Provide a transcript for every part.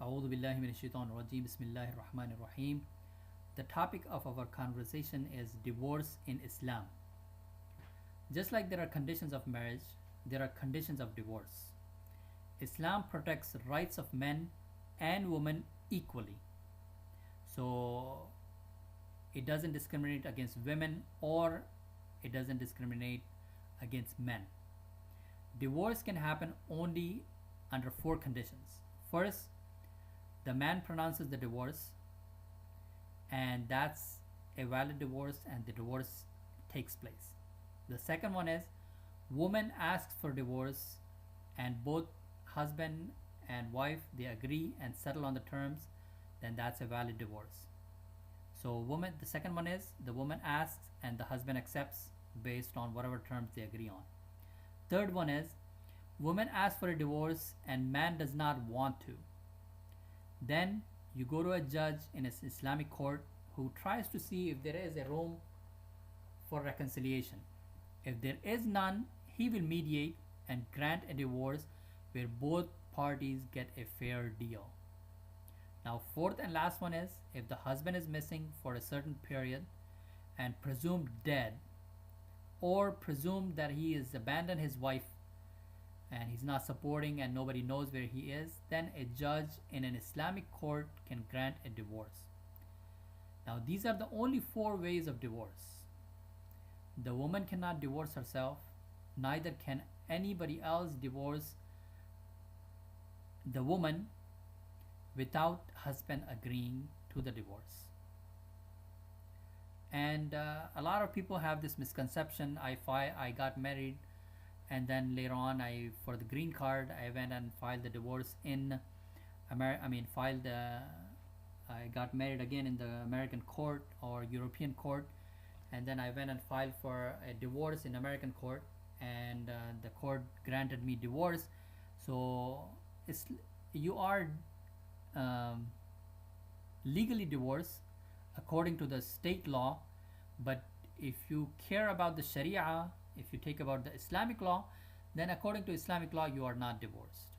أعوذ بالله من الشيطان الرجيم بسم الله الرحمن الرحيم. The topic of our conversation is divorce in Islam. Just like there are conditions of marriage, there are conditions of divorce. Islam protects rights of men and women equally. So it doesn't discriminate against women or it doesn't discriminate against men. Divorce can happen only under four conditions. First, the man pronounces the divorce, and that's a valid divorce, and the divorce takes place. The second one is woman asks for divorce, and both husband and wife they agree and settle on the terms, then that's a valid divorce. So the second one is the woman asks and the husband accepts based on whatever terms they agree on. Third one is woman asks for a divorce and man does not want to. Then you go to a judge in an Islamic court who tries to see if there is a room for reconciliation. If there is none, he will mediate and grant a divorce where both parties get a fair deal. Now, fourth and last one is if the husband is missing for a certain period and presumed dead, or presumed that he has abandoned his wife and he's not supporting and nobody knows where he is, then a judge in an Islamic court can grant a divorce. Now, these are the only four ways of divorce. The woman cannot divorce herself, neither can anybody else divorce the woman without husband agreeing to the divorce. And a lot of people have this misconception. I got married, and then later on, for the green card, I went and filed the divorce in I got married again in the American court or European court, and then I went and filed for a divorce in American court, and the court granted me divorce. So you are legally divorced according to the state law, but if you care about the Sharia, if you take about the Islamic law, then according to Islamic law you are not divorced.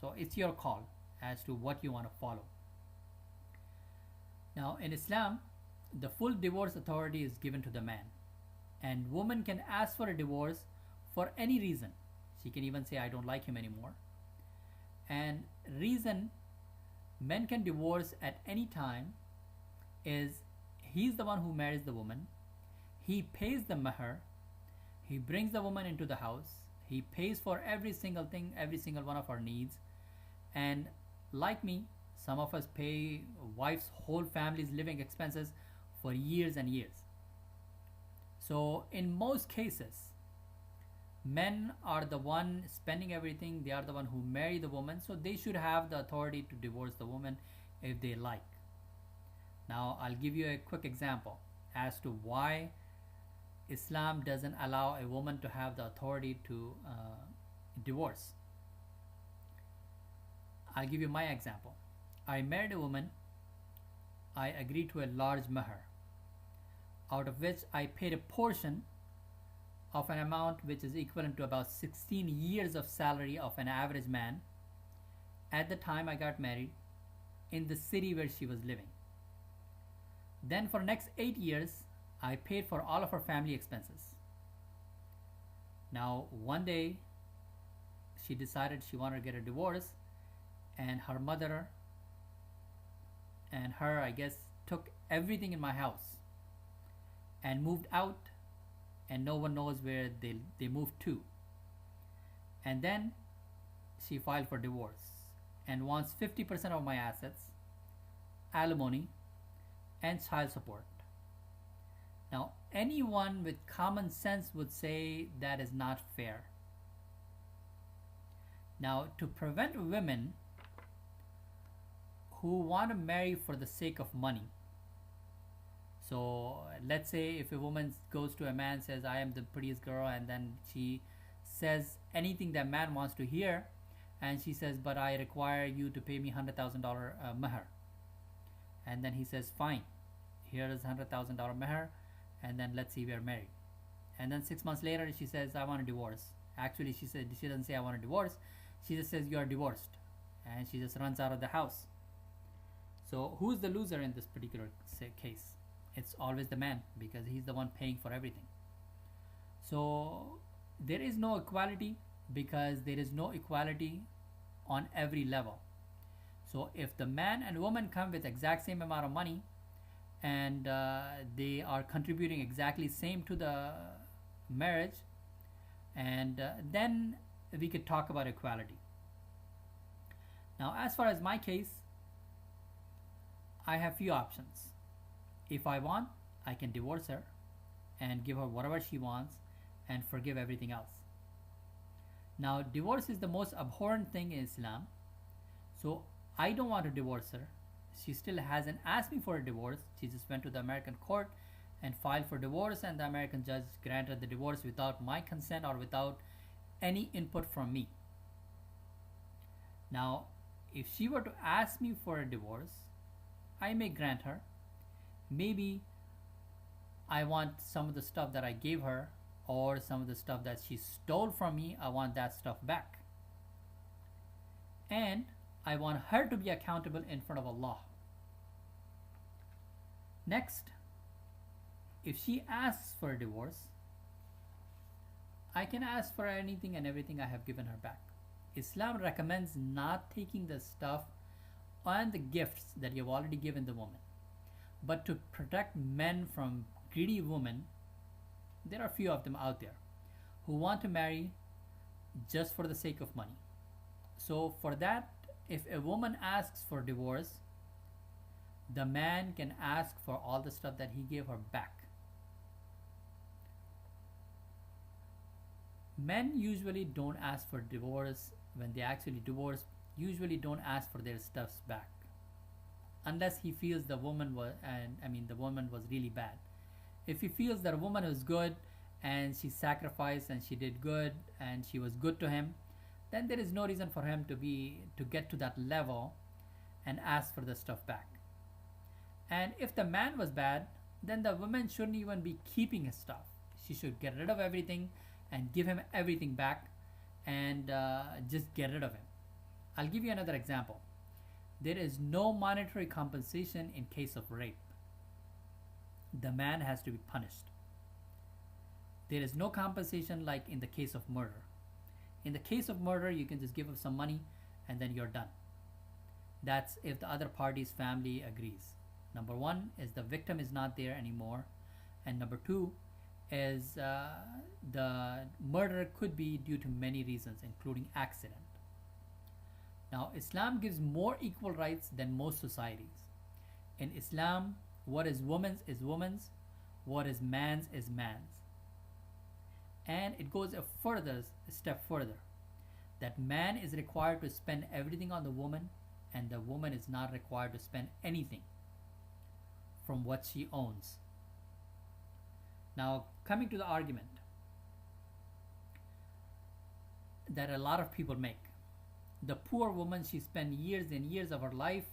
So it's your call as to what you want to follow. Now in Islam, the full divorce authority is given to the man, and woman can ask for a divorce for any reason. She can even say I don't like him anymore. And reason men can divorce at any time is he's the one who marries the woman, he pays the mahr, he brings the woman into the house, he pays for every single thing, every single one of our needs. And like me, some of us pay wife's whole family's living expenses for years and years. So in most cases, men are the one spending everything, they are the one who marry the woman, so they should have the authority to divorce the woman if they like. Now I'll give you a quick example as to why Islam doesn't allow a woman to have the authority to divorce. I'll give you my example. I married a woman, I agreed to a large mahr, out of which I paid a portion of an amount which is equivalent to about 16 years of salary of an average man at the time I got married in the city where she was living. Then for next 8 years, I paid for all of her family expenses. Now one day she decided she wanted to get a divorce, and her mother and her, I guess, took everything in my house and moved out, and no one knows where they moved to. And then she filed for divorce and wants 50% of my assets, alimony, and child support. Now anyone with common sense would say that is not fair. Now to prevent women who want to marry for the sake of money, so let's say if a woman goes to a man and says I am the prettiest girl, and then she says anything that man wants to hear, and she says but I require you to pay me $100,000 mahr, and then he says fine, here is $100,000 mahr, and then let's see, we are married. And then 6 months later she says I want a divorce. Actually she doesn't say I want a divorce, she just says you are divorced, and she just runs out of the house. So who's the loser in this particular case? It's always the man, because he's the one paying for everything. So there is no equality, because there is no equality on every level. So if the man and woman come with exact same amount of money, and they are contributing exactly same to the marriage, and then we could talk about equality. Now, as far as my case, I have few options. If I want, I can divorce her and give her whatever she wants and forgive everything else. Now, divorce is the most abhorrent thing in Islam, so I don't want to divorce her. She still hasn't asked me for a divorce. She just went to the American court and filed for divorce, and the American judge granted the divorce without my consent or without any input from me. Now, if she were to ask me for a divorce, I may grant her. Maybe I want some of the stuff that I gave her, or some of the stuff that she stole from me, I want that stuff back. And I want her to be accountable in front of Allah. Next, if she asks for a divorce, I can ask for anything and everything I have given her back. Islam recommends not taking the stuff and the gifts that you've already given the woman. But to protect men from greedy women, there are few of them out there who want to marry just for the sake of money. So for that, if a woman asks for divorce, the man can ask for all the stuff that he gave her back. Men usually don't ask for divorce. When they actually divorce, usually don't ask for their stuffs back, unless he feels the woman was the woman was really bad. If he feels that a woman was good and she sacrificed and she did good and she was good to him, then there is no reason for him to get to that level and ask for the stuff back. And if the man was bad, then the woman shouldn't even be keeping his stuff. She should get rid of everything and give him everything back, and just get rid of him. I'll give you another example. There is no monetary compensation in case of rape. The man has to be punished. There is no compensation like in the case of murder. In the case of murder, you can just give up some money and then you're done. That's if the other party's family agrees. Number one is the victim is not there anymore, and number two is the murder could be due to many reasons, including accident. Now, Islam gives more equal rights than most societies. In Islam, what is woman's is woman's, what is man's is man's. And it goes a step further, that man is required to spend everything on the woman, and the woman is not required to spend anything from what she owns. Now, coming to the argument that a lot of people make. The poor woman, she spent years and years of her life,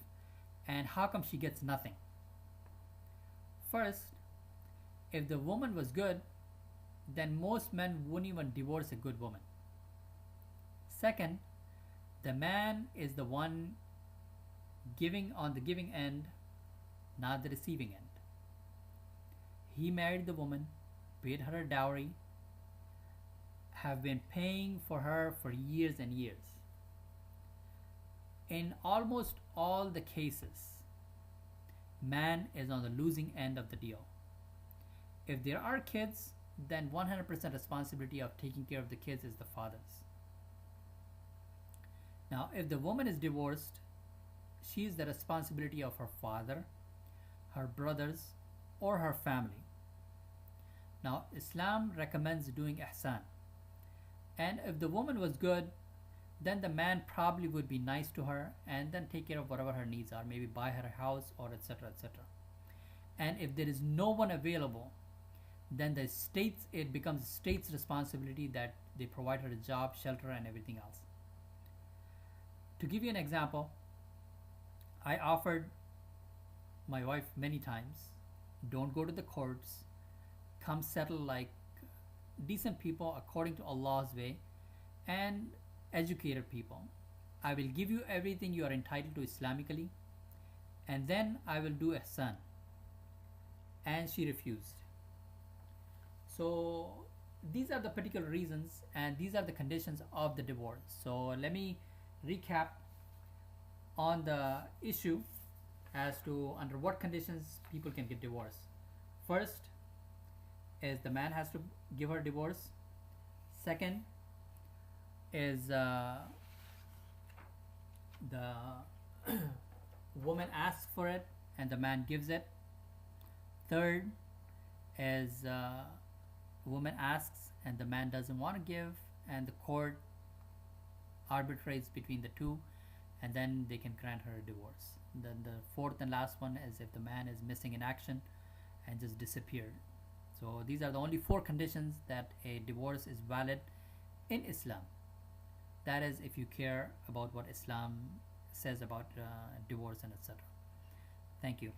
and how come she gets nothing? First, if the woman was good, then most men wouldn't even divorce a good woman. Second, the man is the one giving on the giving end, not the receiving end. He married the woman, paid her a dowry, have been paying for her for years and years. In almost all the cases, man is on the losing end of the deal. If there are kids, then 100% responsibility of taking care of the kids is the father's. Now, if the woman is divorced, she is the responsibility of her father, her brothers, or her family. Now, Islam recommends doing ihsan. And if the woman was good, then the man probably would be nice to her and then take care of whatever her needs are, maybe buy her a house or etc. etc. And if there is no one available, then it becomes the state's responsibility that they provide her a job, shelter, and everything else. To give you an example, I offered my wife many times, don't go to the courts, come settle like decent people according to Allah's way, and educated people. I will give you everything you are entitled to Islamically, and then I will do ihsan. And she refused. So these are the particular reasons and these are the conditions of the divorce. So let me recap on the issue as to under what conditions people can get divorced. First is the man has to give her divorce. Second is the woman asks for it and the man gives it. Third is woman asks and the man doesn't want to give and the court arbitrates between the two and then they can grant her a divorce. Then the fourth and last one is if the man is missing in action and just disappeared. So these are the only four conditions that a divorce is valid in Islam. That is if you care about what Islam says about divorce and etc. Thank you.